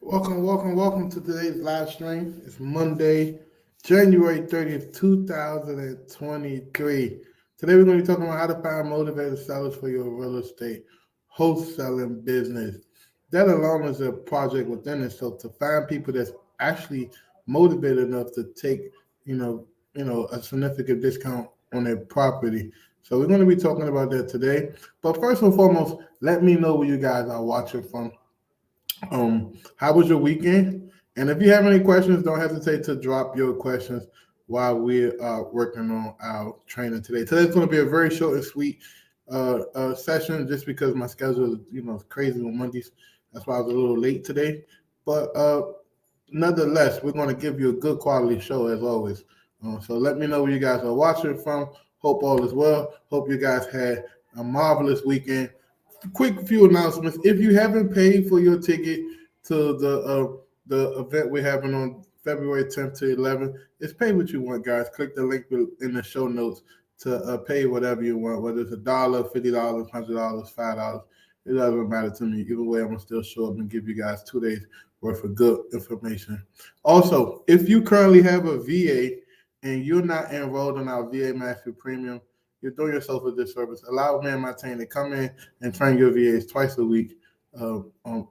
Welcome to today's live stream. It's Monday, January 30th, 2023. Today we're going to be talking about how to find motivated sellers for your real estate wholesaling business. That alone is a project within itself to find people that's actually motivated enough to take, a significant discount on their property. So we're going to be talking about that today. But first and foremost, let me know where you guys are watching from. How was your weekend? And if you have any questions, don't hesitate to drop your questions while we are working on our training today. Today's going to be a very short and sweet session, just because my schedule is, crazy on Mondays. That's why I was a little late today. But nonetheless, we're going to give you a good quality show as always. So let me know where you guys are watching from. Hope all is well. Hope you guys had a marvelous weekend. Quick few announcements. If you haven't paid for your ticket to the event we're having on February 10th to 11th, it's pay what you want, guys. Click the link in the show notes to pay whatever you want, whether it's $1, $50, $100, $5. It doesn't matter to me. Either way, I'm gonna still show up and give you guys 2 days worth of good information. Also, if you currently have a VA and you're not enrolled in our VA Master Premium, you're doing yourself a disservice. Allow me and my team to come in and train your VAs twice a week,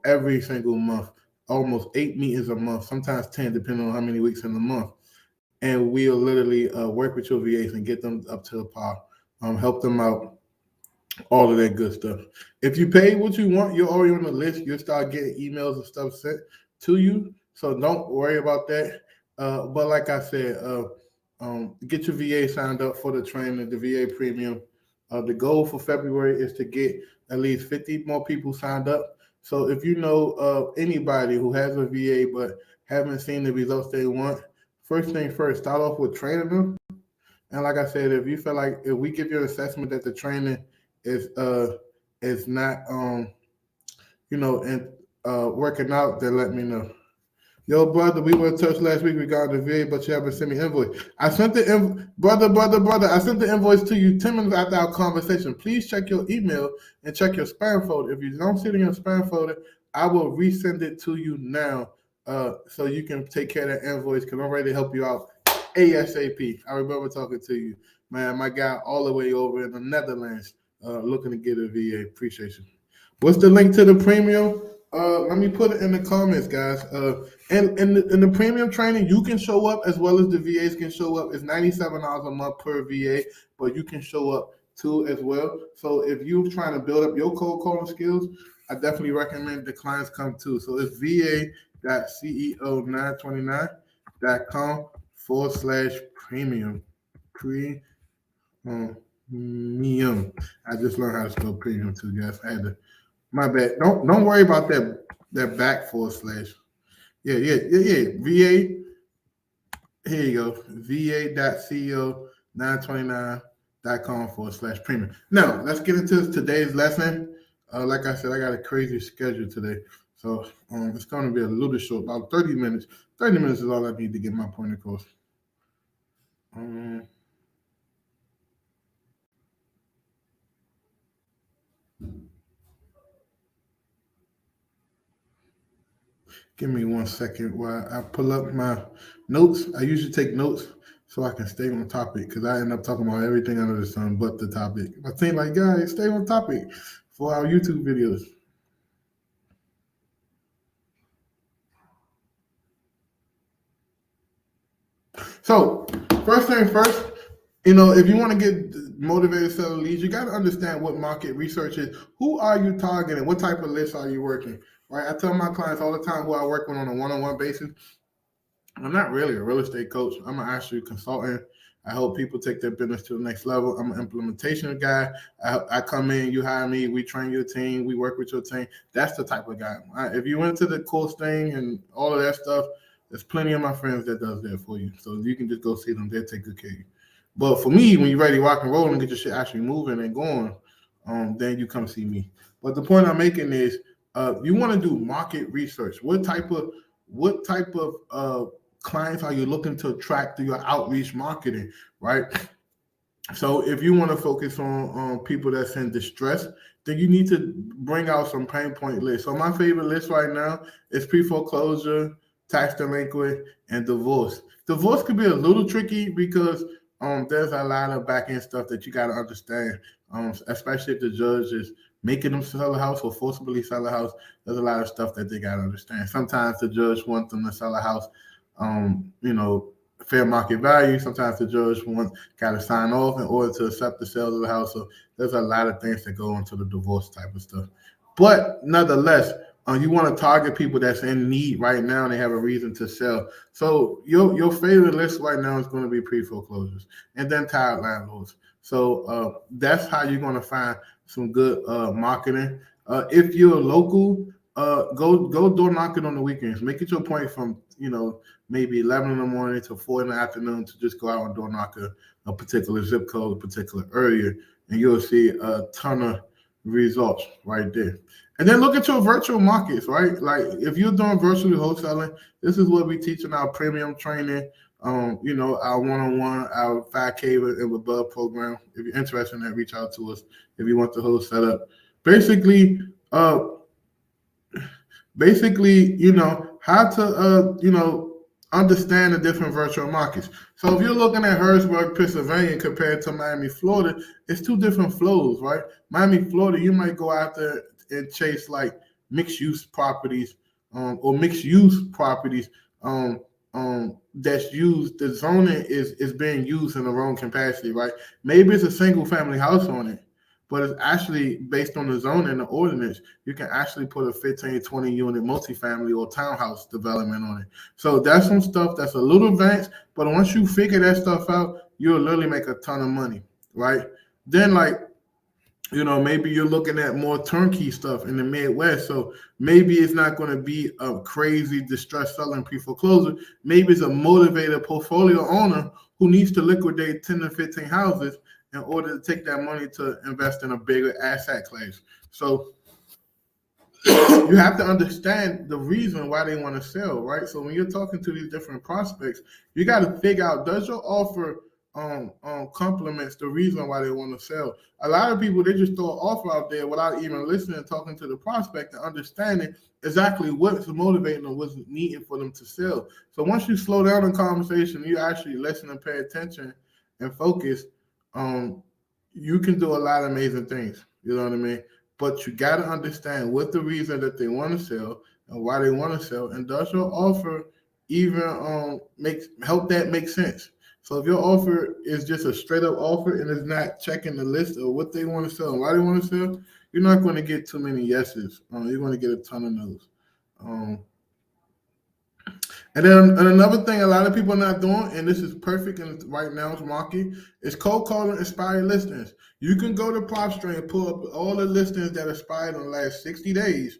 every single month, almost 8 meetings a month, sometimes 10, depending on how many weeks in the month. And we'll literally work with your VAs and get them up to the par, help them out, all of that good stuff. If you pay what you want, you're already on the list. You'll start getting emails and stuff sent to you. So don't worry about that. But like I said, get your VA signed up for the training, the VA premium. The goal for February is to get at least 50 more people signed up. So if you know anybody who has a VA but haven't seen the results they want, first thing first, start off with training them. And like I said, if you feel like if we give you an assessment that the training is not working out, then let me know. Yo, brother, we were in touch last week regarding the VA, but you haven't sent me invoice. I sent the brother. I sent the invoice to you 10 minutes after our conversation. Please check your email and check your spam folder. If you don't see it in your spam folder, I will resend it to you now, so you can take care of that invoice, because I'm ready to help you out ASAP. I remember talking to you, man. My guy all the way over in the Netherlands, looking to get a VA. Appreciate you. What's the link to the premium? Let me put it in the comments, guys. And in the premium training, you can show up as well as the VAs can show up. It's $97 a month per VA, but you can show up too as well. So if you're trying to build up your cold calling skills, I definitely recommend the clients come too. So it's va.ceo929.com/premium. Premium. I just learned how to spell premium too, guys. I had to. My bad. Don't worry about that back /. Yeah. VA. Here you go. va.ceo929.com/premium. Now let's get into today's lesson. Like I said, I got a crazy schedule today, so it's going to be a little short, about 30 minutes. 30 minutes is all I need to get my point across. Give me 1 second while I pull up my notes. I usually take notes so I can stay on topic, because I end up talking about everything under the sun but the topic. I think, like, guys, stay on topic for our YouTube videos. So, first thing first, if you want to get motivated seller leads, you got to understand what market research is. Who are you targeting? What type of lists are you working? Right? I tell my clients all the time who I work with on a one-on-one basis. I'm not really a real estate coach. I'm an actual consultant. I help people take their business to the next level. I'm an implementation guy. I come in, you hire me, we train your team, we work with your team. That's the type of guy. If you went to the course thing and all of that stuff, there's plenty of my friends that does that for you. So you can just go see them. They'll take good care of you. But for me, when you're ready to rock and roll and get your shit actually moving and going, then you come see me. But the point I'm making is, you want to do market research. What type of clients are you looking to attract through your outreach marketing, right? So if you want to focus on people that's in distress, then you need to bring out some pain point lists. So my favorite list right now is pre-foreclosure, tax delinquent, and divorce. Divorce could be a little tricky because there's a lot of back end stuff that you got to understand, especially if the judge is making them sell a house or forcibly sell a house. There's a lot of stuff that they got to understand. Sometimes the judge wants them to sell a house, you know, fair market value. Sometimes the judge wants got to sign off in order to accept the sale of the house. So there's a lot of things that go into the divorce type of stuff. But nonetheless, you want to target people that's in need right now and they have a reason to sell. So your favorite list right now is going to be pre-foreclosures and then tired landlords. So that's how you're going to find some good marketing. If you're local, go door knocking on the weekends. Make it your point from maybe 11 in the morning to 4 in the afternoon to just go out and door knock a particular zip code, a particular area, and you'll see a ton of results right there. And then look at your virtual markets, right? Like if you're doing virtually wholesaling, this is what we teach in our premium training, our one-on-one, our 5K and above program. If you're interested in that, reach out to us if you want the whole setup. Basically, how to, understand the different virtual markets. So if you're looking at Harrisburg, Pennsylvania compared to Miami, Florida, it's two different flows, right? Miami, Florida, you might go out there and chase like mixed use properties, or mixed use properties that's used. The zoning is being used in the wrong capacity, right? Maybe it's a single family house on it, but it's actually based on the zone and the ordinance. You can actually put a 15, 20 unit multifamily or townhouse development on it. So that's some stuff that's a little advanced, but once you figure that stuff out, you'll literally make a ton of money, right? Then maybe you're looking at more turnkey stuff in the Midwest. So maybe it's not going to be a crazy distressed selling pre-foreclosure. Maybe it's a motivated portfolio owner who needs to liquidate 10 to 15 houses in order to take that money to invest in a bigger asset class. So you have to understand the reason why they want to sell, right? So when you're talking to these different prospects, you got to figure out, does your offer complements the reason why they want to sell? A lot of people, they just throw an offer out there without even listening and talking to the prospect and understanding exactly what's motivating or what's needed for them to sell. So once you slow down the conversation, you actually listen and pay attention and focus, you can do a lot of amazing things. You know what I mean? But you got to understand what the reason that they want to sell and why they want to sell, and does your offer even help that make sense? So if your offer is just a straight up offer and it's not checking the list of what they want to sell and why they want to sell, you're not going to get too many yeses. You're going to get a ton of no's. And another thing a lot of people are not doing, and this is perfect in right now's market, is cold calling expired listings. You can go to PropStream and pull up all the listings that expired in the last 60 days,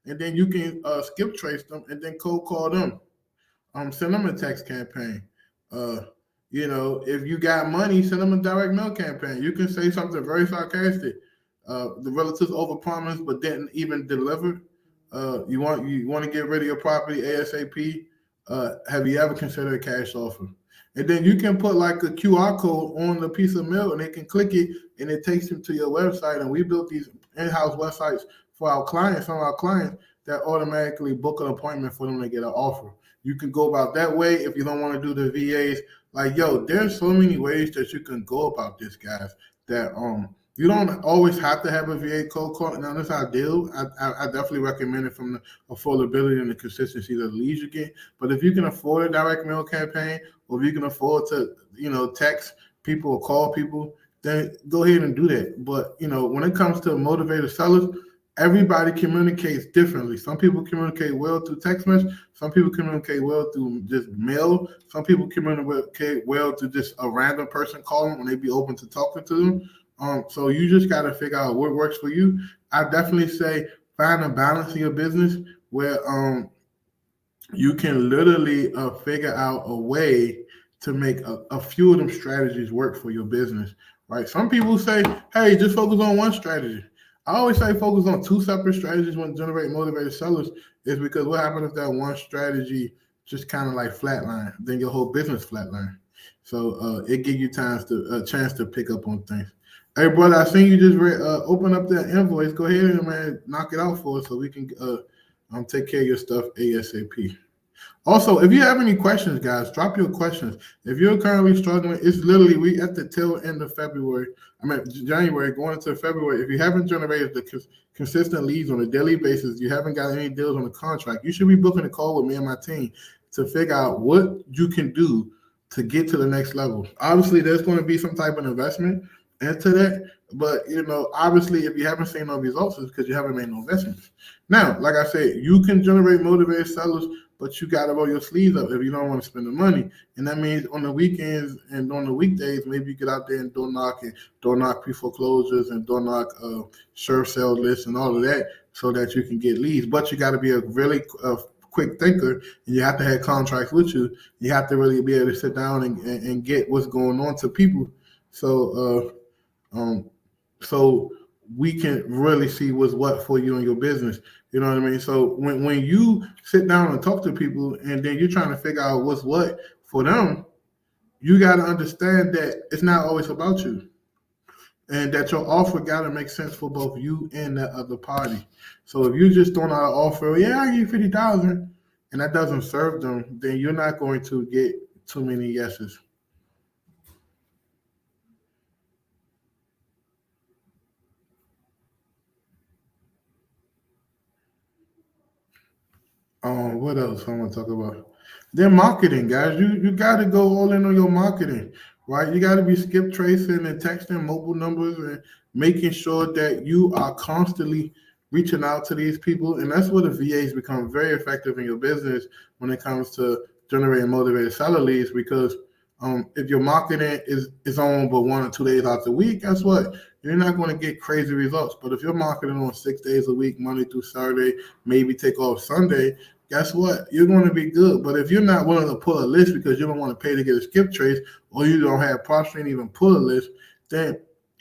and then you can skip trace them and then cold call them. Send them a text campaign. If you got money, send them a direct mail campaign. You can say something very sarcastic. The relatives overpromised but didn't even deliver. You want to get rid of your property ASAP. Have you ever considered a cash offer? And then you can put like a QR code on the piece of mail and they can click it and it takes them to your website. And we built these in-house websites for our clients, some of our clients, that automatically book an appointment for them to get an offer. You can go about that way if you don't want to do the VAs. There's so many ways that you can go about this, guys, that you don't always have to have a VA cold call. Now, that's ideal. I definitely recommend it from the affordability and the consistency of the leads you get. But if you can afford a direct mail campaign, or if you can afford to, text people or call people, then go ahead and do that. But, when it comes to motivated sellers, everybody communicates differently. Some people communicate well through text message. Some people communicate well through just mail. Some people communicate well through just a random person calling when they be open to talking to them. So you just got to figure out what works for you. I definitely say find a balance in your business where you can literally figure out a way to make a few of them strategies work for your business, right? Some people say, hey, just focus on one strategy. I always say focus on two separate strategies when generating motivated sellers, is because what happens if that one strategy just kind of like flatline, then your whole business flatline. So it give you a chance to pick up on things. Hey, brother, I seen you just open up that invoice. Go ahead and man, knock it out for us so we can take care of your stuff ASAP. Also, if you have any questions, guys, drop your questions. If you're currently struggling, it's literally we at the tail end of February. I mean January, going into February. If you haven't generated the consistent leads on a daily basis, you haven't got any deals on the contract, you should be booking a call with me and my team to figure out what you can do to get to the next level. Obviously, there's going to be some type of investment into that, but obviously, if you haven't seen no results, it's because you haven't made no investments. Now, like I said, you can generate motivated sellers, but you got to roll your sleeves up if you don't want to spend the money. And that means on the weekends and on the weekdays, maybe you get out there and door knock pre-foreclosures and door knock sheriff sale lists and all of that so that you can get leads. But you got to be a really quick thinker, and you have to have contracts with you. You have to really be able to sit down and get what's going on to people. So we can really see what's what for you and your business. You know what I mean? So when you sit down and talk to people and then you're trying to figure out what's what for them, you got to understand that it's not always about you, and that your offer got to make sense for both you and the other party. So if you're just throwing out an offer, yeah, I give you 50,000, and that doesn't serve them, then you're not going to get too many yeses. What else I want to talk about? Then marketing, guys. You got to go all in on your marketing, right? You got to be skip tracing and texting mobile numbers and making sure that you are constantly reaching out to these people. And that's where the VAs become very effective in your business when it comes to generating motivated seller leads. Because if your marketing is on but 1 or 2 days out the week, guess what? You're not going to get crazy results. But if you're marketing on 6 days a week, Monday through Saturday, maybe take off Sunday, guess what? You're going to be good. But if you're not willing to pull a list because you don't want to pay to get a skip trace, or you don't have props to even pull a list, then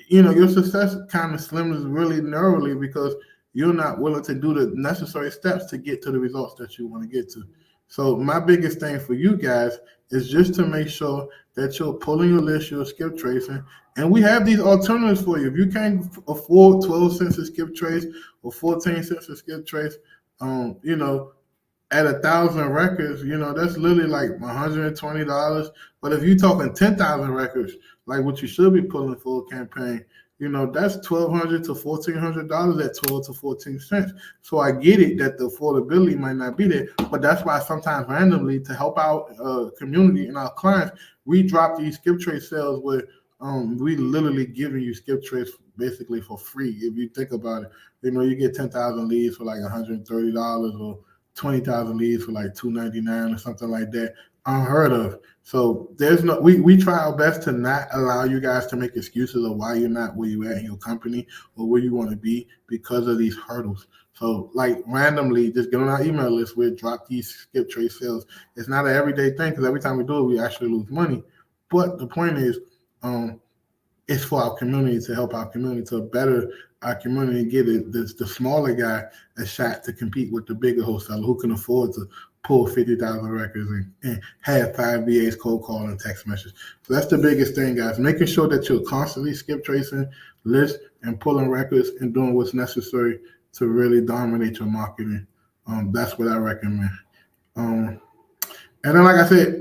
your success kind of slims really narrowly because you're not willing to do the necessary steps to get to the results that you want to get to. So my biggest thing for you guys is just to make sure that you're pulling your list, you're skip tracing, and we have these alternatives for you. If you can't afford 12 cents a skip trace or 14 cents a skip trace, at 1,000 records, that's literally like $120. But if you're talking 10,000 records, like what you should be pulling for a campaign, that's $1,200 to $1,400 at 12 to 14 cents. So I get it that the affordability might not be there, but that's why sometimes randomly to help out community and our clients, we drop these skip trace sales where we literally giving you skip trace basically for free. If you think about it, you get 10,000 leads for like $130 or 20,000 leads for like $299 or something like that. Unheard of. So we try our best to not allow you guys to make excuses of why you're not where you at in your company or where you want to be because of these hurdles. So like randomly just get on our email list, we'll drop these skip trace sales. It's not an everyday thing because every time we do it, we actually lose money. But the point is, it's for our community, to help our community, to better our community, and get it, the smaller guy a shot to compete with the bigger wholesaler who can afford to pull 50,000 records and have 5 VAs cold call and text message. So that's the biggest thing, guys. Making sure that you're constantly skip tracing lists and pulling records and doing what's necessary to really dominate your marketing. That's what I recommend. And then, like I said,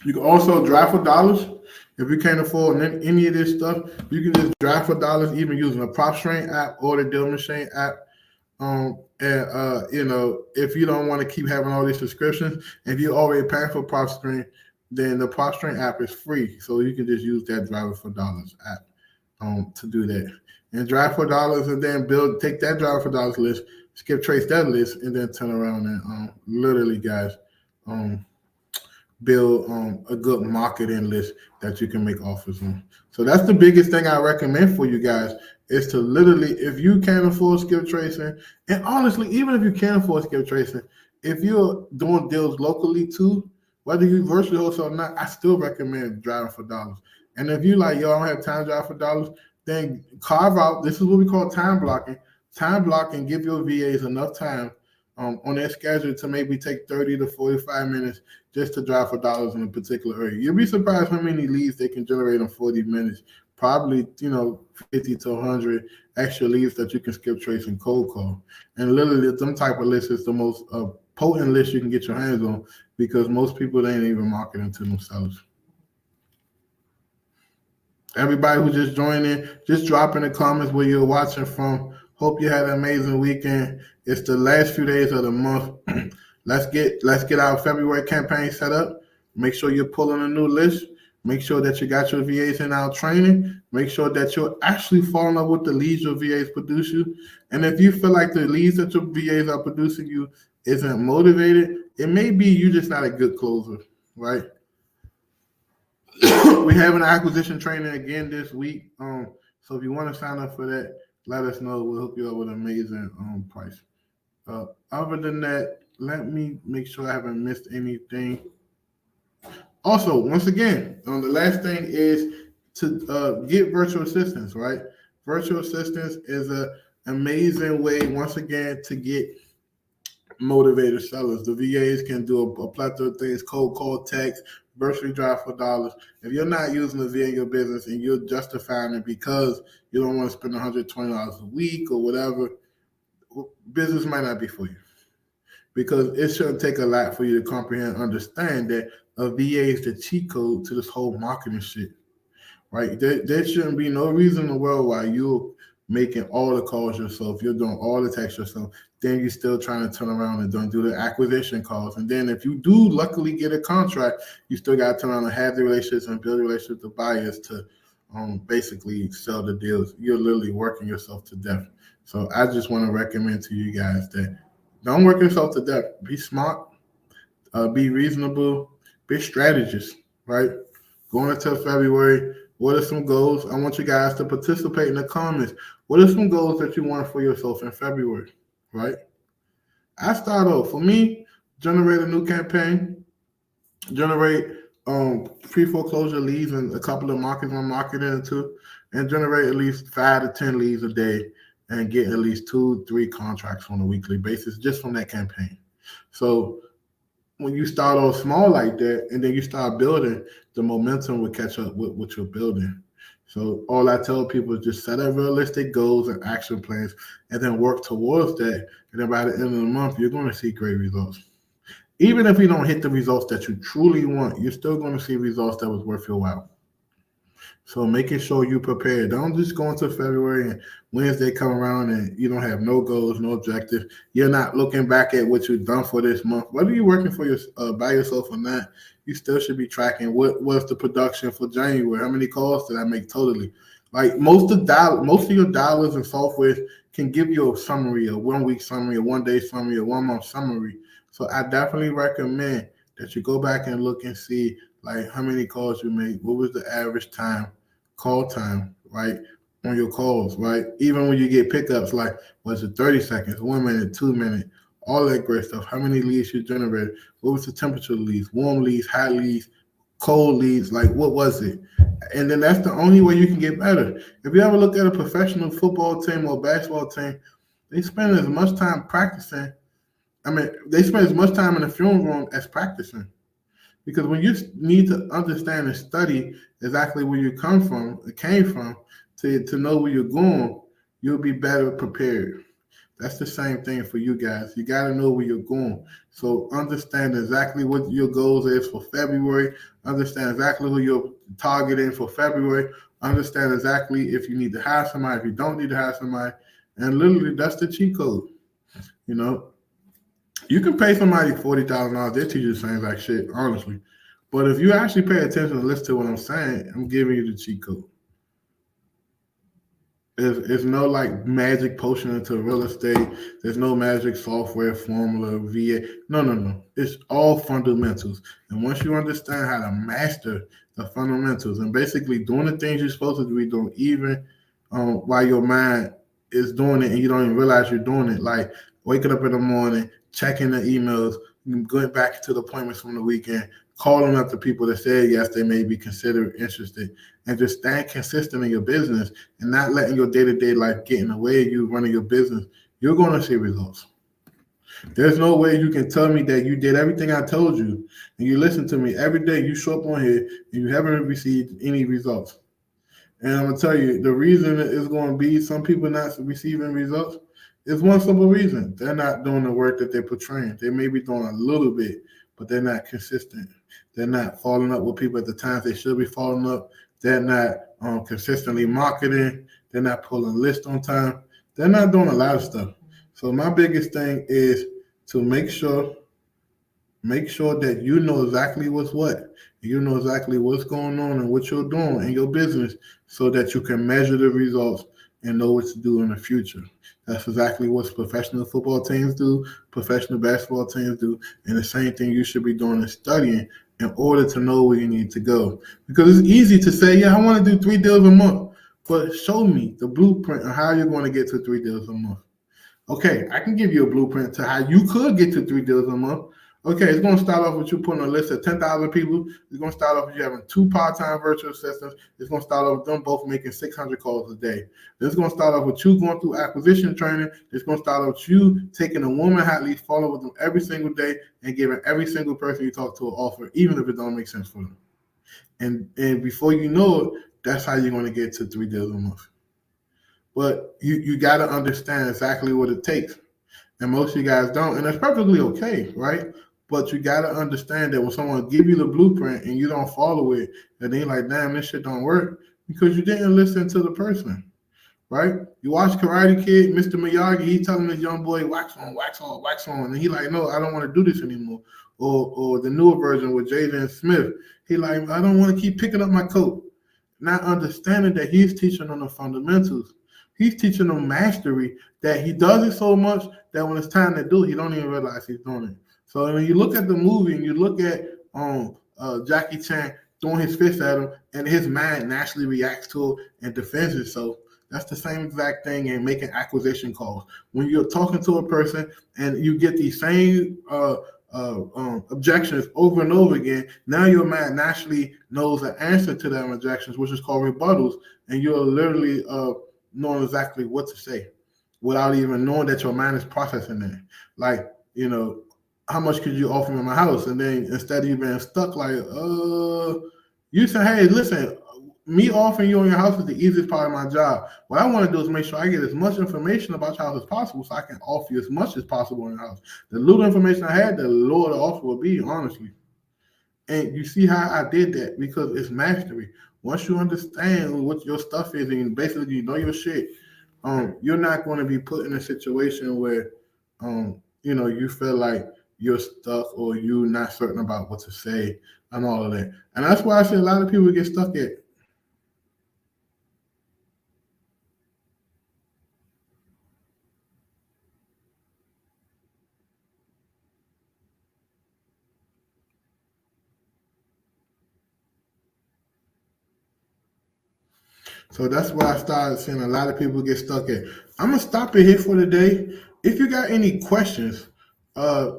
you can also drive for dollars. If you can't afford any of this stuff, you can just drive for dollars, even using a PropStream app or the Deal Machine app. If you don't want to keep having all these subscriptions, if you're already paying for PropStream, then the PropStream app is free. So you can just use that Driver for Dollars app to do that. And drive for dollars, and then take that Driver for Dollars list, skip trace that list, and then turn around and literally, guys, build a good marketing list that you can make offers on. So that's the biggest thing I recommend for you guys, is to literally, if you can't afford skip tracing, and honestly, even if you can't afford skip tracing, if you're doing deals locally too, whether you virtually wholesale or not, I still recommend driving for dollars. And if you like, yo, I don't have time to drive for dollars, then carve out, this is what we call time blocking. Time blocking, give your VAs enough time on their schedule to maybe take 30 to 45 minutes just to drive for dollars in a particular area. You'll be surprised how many leads they can generate in 40 minutes. Probably, 50 to 100 extra leads that you can skip trace and cold call. And literally, them type of lists is the most potent list you can get your hands on because most people they ain't even marketing to themselves. Everybody who just joined in, just drop in the comments where you're watching from. Hope you had an amazing weekend. It's the last few days of the month. let's get our February campaign set up. Make sure you're pulling a new list. Make sure that you got your VAs in our training. Make sure that you're actually following up with the leads your VAs produce you. And if you feel like the leads that your VAs are producing you isn't motivated, it may be you just not a good closer, right? We're having an acquisition training again this week. So if you want to sign up for that, let us know. We'll hook you up with an amazing price. Other than that, let me make sure I haven't missed anything. Also, once again, the last thing is to get virtual assistants, right? Virtual assistants is an amazing way, once again, to get motivated sellers. The VAs can do a plethora of things, cold call, text, virtually drive for dollars. If you're not using a VA in your business and you're justifying it because you don't want to spend $120 a week or whatever, business might not be for you. Because it shouldn't take a lot for you to comprehend and understand that a VA is the cheat code to this whole marketing shit, right? There shouldn't be no reason in the world why you're making all the calls yourself, you're doing all the texts yourself, then you're still trying to turn around and don't do the acquisition calls. And then if you do luckily get a contract, you still got to turn around and have the relationships and build relationships with buyers to basically sell the deals. You're literally working yourself to death. So I just want to recommend to you guys that don't work yourself to death. Be smart, be reasonable, be strategist, right? Going into February, what are some goals? I want you guys to participate in the comments. What are some goals that you want for yourself in February, right? I start off, for me, generate a new campaign, generate pre-foreclosure leads in a couple of markets I'm marketing into, and generate at least 5 to 10 leads a day and get at least 2-3 contracts on a weekly basis just from that campaign. So when you start off small like that and then you start building, the momentum will catch up with what you're building. So all I tell people is just set up realistic goals and action plans and then work towards that. And then by the end of the month, you're going to see great results. Even if you don't hit the results that you truly want, you're still going to see results that was worth your while. So making sure you prepare. Don't just go into February and Wednesday come around and you don't have no goals, no objectives. You're not looking back at what you've done for this month. Whether you're working for by yourself or not, you still should be tracking what was the production for January. How many calls did I make totally? Like most of your dollars and software can give you a summary, a 1 week summary, a 1 day summary, a 1 month summary. So I definitely recommend that you go back and look and see like how many calls you made, what was the average call time, right, on your calls, right? Even when you get pickups, like was it 30 seconds, 1 minute, 2 minutes, all that great stuff. How many leads you generated? What was the temperature leads, warm leads, hot leads, cold leads, like what was it? And then that's the only way you can get better. If you ever look at a professional football team or basketball team, they spend as much time practicing. They spend as much time in the film room as practicing. Because when you need to understand and study exactly where you came from, to know where you're going, you'll be better prepared. That's the same thing for you guys. You got to know where you're going. So understand exactly what your goals is for February. Understand exactly who you're targeting for February. Understand exactly if you need to hire somebody, if you don't need to hire somebody. And literally, that's the cheat code. You can pay somebody $40,000. They teach you the same like shit, honestly. But if you actually pay attention and listen to what I'm saying, I'm giving you the cheat code. It's no like magic potion into real estate. There's no magic software formula, VA. No. It's all fundamentals. And once you understand how to master the fundamentals and basically doing the things you're supposed to be doing, even while your mind is doing it and you don't even realize you're doing it, like waking up in the morning, checking the emails, going back to the appointments from the weekend, calling up the people that said yes, they may be considered interested, and just staying consistent in your business and not letting your day-to-day life get in the way of you running your business, you're going to see results. There's no way you can tell me that you did everything I told you and you listen to me every day. You show up on here and you haven't received any results. And I'm gonna tell you the reason it's going to be some people not receiving results is one simple reason: they're not doing the work that they're portraying. They may be doing a little bit, but they're not consistent. They're not following up with people at the times they should be following up. They're not consistently marketing. They're not pulling lists on time. They're not doing a lot of stuff. So my biggest thing is to make sure that you know exactly what's what. You know exactly what's going on and what you're doing in your business so that you can measure the results and know what to do in the future. That's exactly what professional football teams do, professional basketball teams do, and the same thing you should be doing is studying in order to know where you need to go. Because it's easy to say, yeah, I want to do 3 deals a month, but show me the blueprint on how you're going to get to 3 deals a month. Okay, I can give you a blueprint to how you could get to 3 deals a month. Okay, it's going to start off with you putting a list of 10,000 people. It's going to start off with you having 2 part-time virtual assistants. It's going to start off with them both making 600 calls a day. It's going to start off with you going through acquisition training. It's going to start off with you taking a woman hot lead, following with them every single day, and giving every single person you talk to an offer, even if it don't make sense for them. And before you know it, that's how you're going to get to 3 deals a month. But you got to understand exactly what it takes. And most of you guys don't, and that's perfectly okay, right? But you got to understand that when someone give you the blueprint and you don't follow it, and they like, damn, this shit don't work because you didn't listen to the person, right? You watch Karate Kid, Mr. Miyagi, he's telling this young boy, wax on, wax on, wax on. And he like, no, I don't want to do this anymore. Or the newer version with Jaden Smith, he like, I don't want to keep picking up my coat. Not understanding that he's teaching them the fundamentals. He's teaching them mastery, that he does it so much that when it's time to do it, he don't even realize he's doing it. So when you look at the movie and you look at Jackie Chan throwing his fist at him and his mind naturally reacts to it and defends itself, that's the same exact thing in making acquisition calls. When you're talking to a person and you get these same objections over and over again, now your mind naturally knows the answer to them objections, which is called rebuttals, and you're literally knowing exactly what to say without even knowing that your mind is processing it. Like, how much could you offer me in my house? And then instead of you being stuck, like, you say, hey, listen, me offering you in your house is the easiest part of my job. What I want to do is make sure I get as much information about your house as possible so I can offer you as much as possible in your house. The little information I had, the lower the offer will be, honestly. And you see how I did that because it's mastery. Once you understand what your stuff is and basically you know your shit, you're not going to be put in a situation where, you feel like you're stuck or you're not certain about what to say and all of that. And that's why I say a lot of people get stuck at. So that's why I started seeing a lot of people get stuck at. I'm gonna stop it here for today. If you got any questions,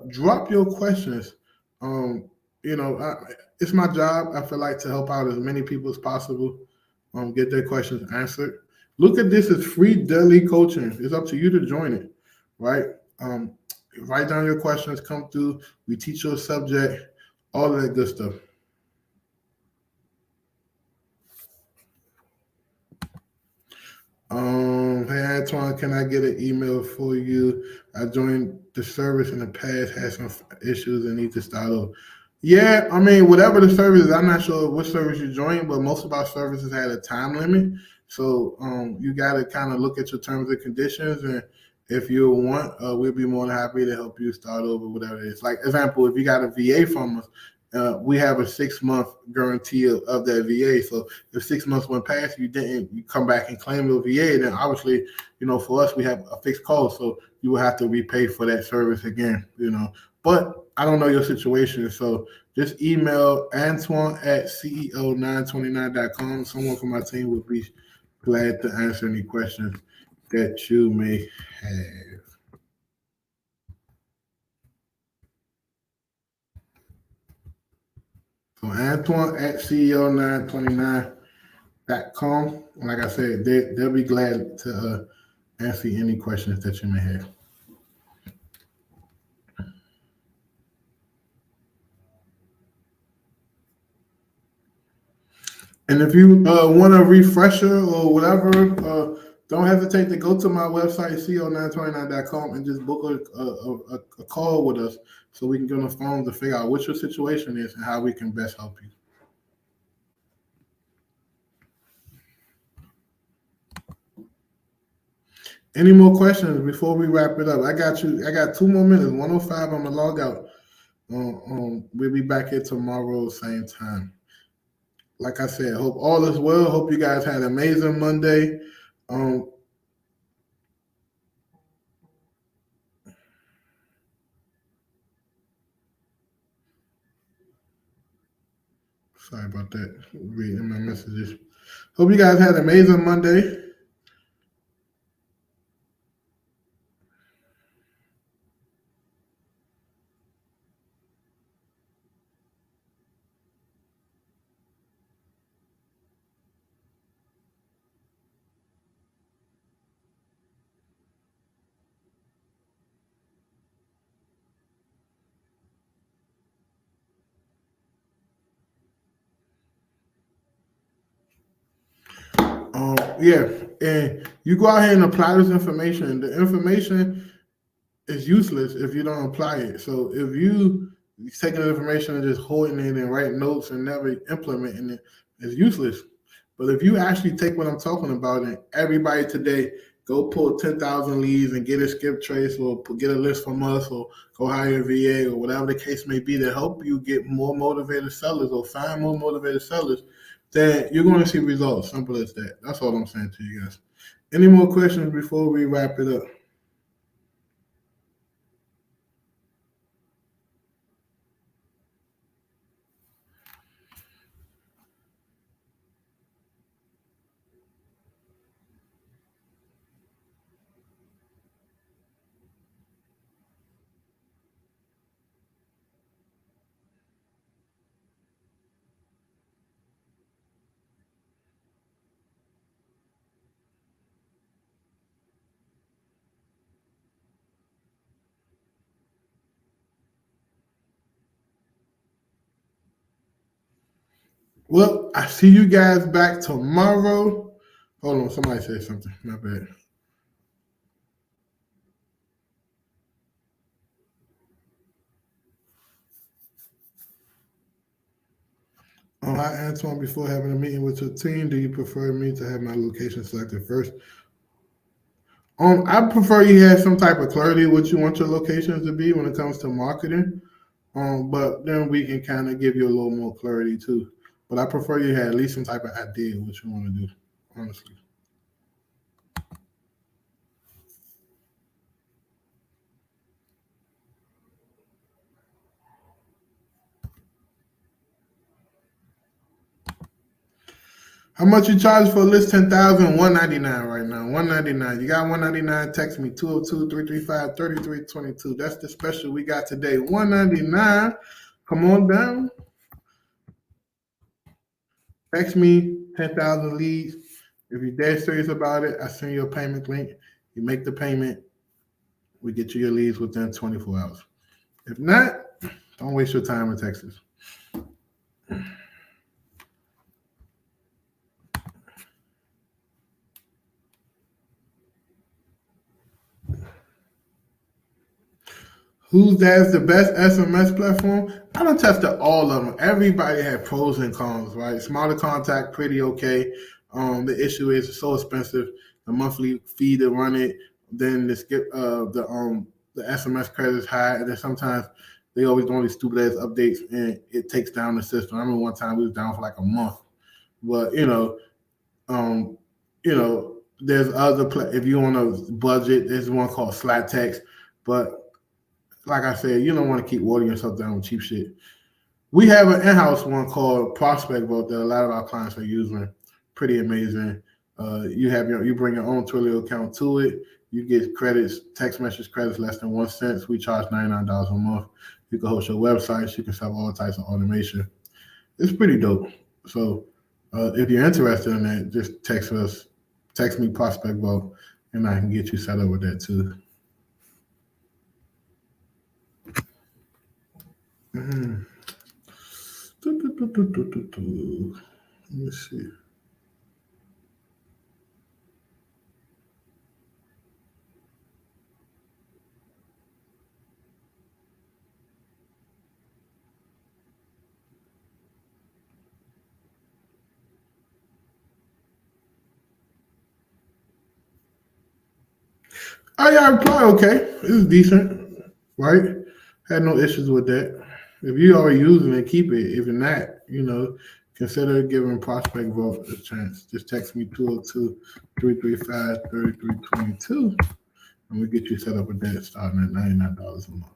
drop your questions. Um, it's my job. I feel like to help out as many people as possible, get their questions answered. Look at this as free daily coaching. It's up to you to join it, right? Um, Write down your questions, come through. We teach you a subject, all of that good stuff. Hey Antoine, can I get an email for you? I joined the service in the past, had some issues and need to start over. Yeah, I mean, whatever the service is, I'm not sure which service you joined, but most of our services had a time limit. So you got to kind of look at your terms and conditions. And if you want, we'll be more than happy to help you start over, whatever it is. Like, example, if you got a VA from us, we have a 6-month guarantee of that VA. So if 6 months went past, you come back and claim your VA, then obviously, for us, we have a fixed cost. So you will have to repay for that service again, But I don't know your situation. So just email Antoine at CEO929.com. Someone from my team would be glad to answer any questions that you may have. So Antoine at CEO929.com. Like I said, they'll be glad to answer any questions that you may have. And if you want a refresher or whatever, don't hesitate to go to my website, co929.com, and just book a call with us so we can get on the phone to figure out what your situation is and how we can best help you. Any more questions before we wrap it up? I got 2 more minutes. 105. I'm gonna log out. We'll be back here tomorrow, same time. Like I said, hope all is well. Hope you guys had an amazing Monday. Sorry about that. Reading my messages. Hope you guys had an amazing Monday. Yeah, and you go out here and apply this information. The information is useless if you don't apply it. So if you taking the information and just holding it and writing notes and never implementing it, it's useless. But if you actually take what I'm talking about and everybody today go pull 10,000 leads and get a skip trace or get a list from us or go hire a VA or whatever the case may be to help you get more motivated sellers or find more motivated sellers, then you're going to see results. Simple as that. That's all I'm saying to you guys. Any more questions before we wrap it up? Well, I see you guys back tomorrow. Hold on, somebody said something. My bad. Hi, Antoine. Before having a meeting with your team, do you prefer me to have my location selected first? I prefer you have some type of clarity what you want your locations to be when it comes to marketing. But then we can kind of give you a little more clarity too. But I prefer you have at least some type of idea of what you want to do, honestly. How much you charge for a list 10,000? $199 right now. $199. You got $199, text me 202-335-3322. That's the special we got today. $199. Come on down. Text me 10,000 leads. If you're dead serious about it, I send you a payment link. You make the payment, we get you your leads within 24 hours. If not, don't waste your time in Texas. Who's that's the best SMS platform? I done tested all of them. Everybody had pros and cons, right? Smarter Contact, pretty okay. The issue is it's so expensive. The monthly fee to run it, then the SMS credit is high, and then sometimes they always do these stupid ass updates, and it takes down the system. I remember one time we was down for like a month, but um, there's if you want a budget, there's one called Slack Text, but like I said, you don't want to keep watering yourself down with cheap shit. We have an in-house one called Prospect Vote that a lot of our clients are using. Pretty amazing. You bring your own Twilio account to it. You get credits, text message credits less than 1 cent. We charge $99 a month. You can host your websites. You can sell all types of automation. It's pretty dope. So if you're interested in that, just text us. Text me Prospect Vote, and I can get you set up with that too. Mm-hmm. Let me see. Oh yeah, probably okay. This is decent, right? Had no issues with that. If you are using it, keep it. If you're not, consider giving Prospect Vote a chance. Just text me 202-335-3322 and we get you set up with that starting at $99 a month.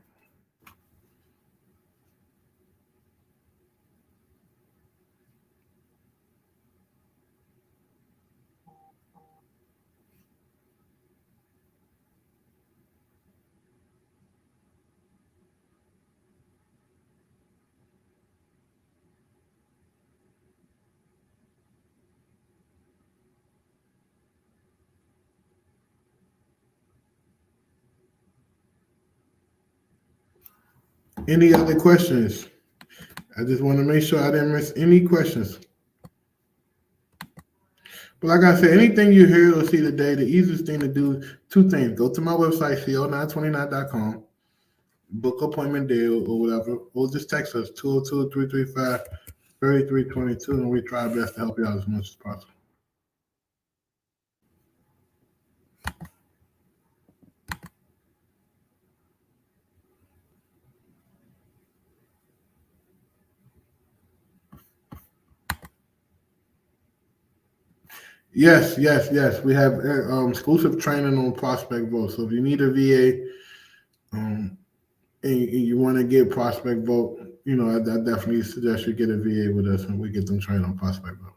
Any other questions? I just want to make sure I didn't miss any questions. But like I said, anything you hear or see today, the easiest thing to do, two things. Go to my website, co929.com, book appointment there or whatever, or just text us 202-335-3322, and we try our best to help you out as much as possible. Yes. We have exclusive training on Prospect Vote. So if you need a VA and you want to get Prospect Vote, I definitely suggest you get a VA with us and we get them trained on Prospect Vote.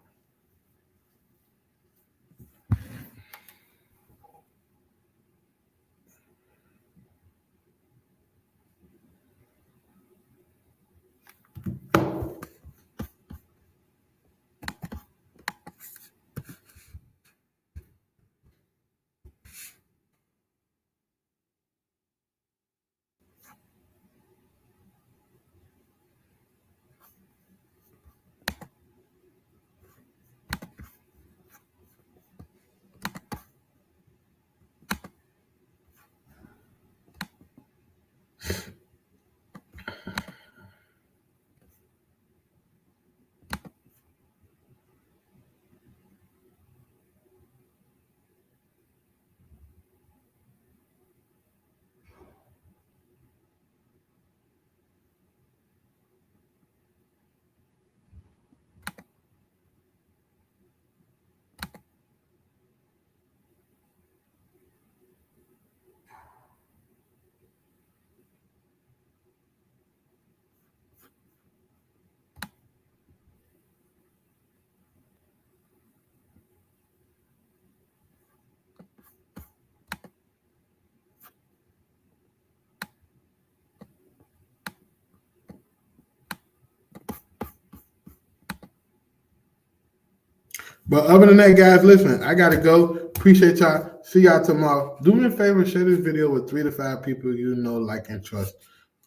But other than that, guys, listen, I got to go. Appreciate y'all. See y'all tomorrow. Do me a favor, share this video with 3 to 5 people you know, like, and trust.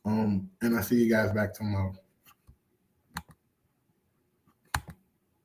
And I'll see you guys back tomorrow.